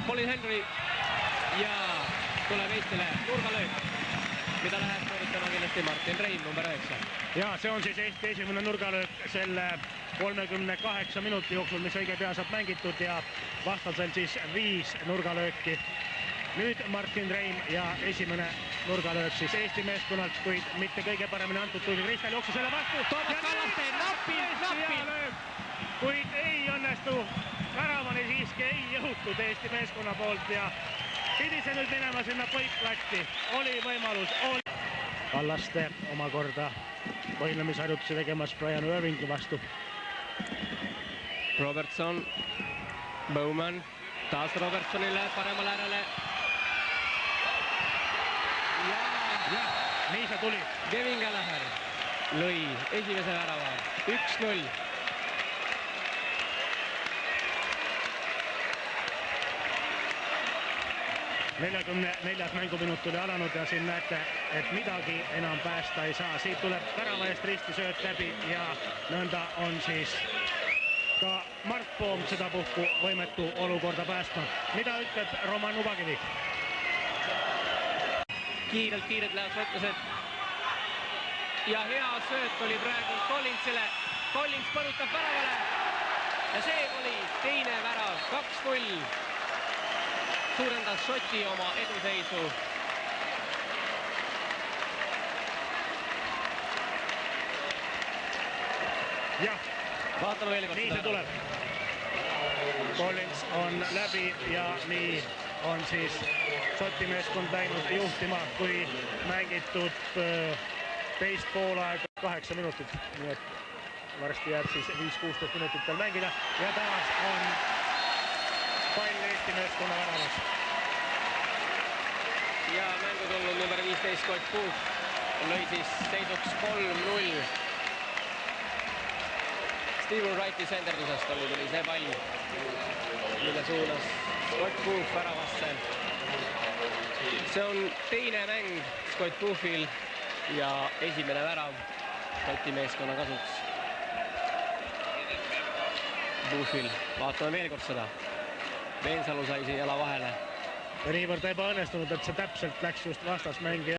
Colin Henry ja tuleb Eestile nurgalöök, mida läheb sooritama kindlasti Martin Reim, number 9. Ja see on siis Eesti esimene nurgalöök selle 38 minuti jooksul, mis õige pea saab mängitud ja vastasel siis 5 nurgalööki. Nüüd Martin Reim ja esimene nurgalöök siis Eesti meeskonnalt, kuid mitte kõige paremini antud tuli Kristel jooksu selle vastu. Toomas Kallaste, napil! Kuid ei õnnestu, väravani siiski ei jõutud Eesti meeskonna poolt ja pidi see nüüd minema sinna poiklatti. Oli võimalus, oli. Kallaste omakorda võimlemisharjutusi tegemas Brian Irvingi vastu. Robertson, Bowman, taas Robertsonile paremale äärele. Ja nii see tuli. Kevin Gallagher lõi esimese värava, 1-0. Neljas mänguminut tuli alanud ja siin näete, et midagi enam päästa ei saa. Siit tuleb värava eest ristisööt läbi ja nõnda on siis ka Mart Poom sedapuhku võimetu olukorda päästma. Mida ütleb Roman Ubakivi? Kiirelt lähevad šotlased. Ja hea sööt oli praegu Collinsile. Collins põrutab väravale. Ja see oli teine värav, 2-0. Suurendas Šoti oma eduseisu. Jah, vaatame veel kord. nii see tuleb. Collins on läbi ja nii on siis Šoti meeskond läinud juhtima, kui mängitud teist poolaega 8 minutit. Nii et varsti jääb siis 5-16 minutit veel mängida ja taas on pall Eesti meeskonna väravas. Ja mängu tulnud number 15 Scott Booth lõi siis seisuks 3-0. Steven Wrighti senderdusest tuli see pall, mille suunas Scott Booth väravasse. See on teine mäng Scott Boothil ja esimene värav Šoti meeskonna kasuks. Boothil, vaatame veel kord seda. Veensalu sai siin jala vahele. Ja niivõrd ebaõnnestunud, et see täpselt läks just vastasmängija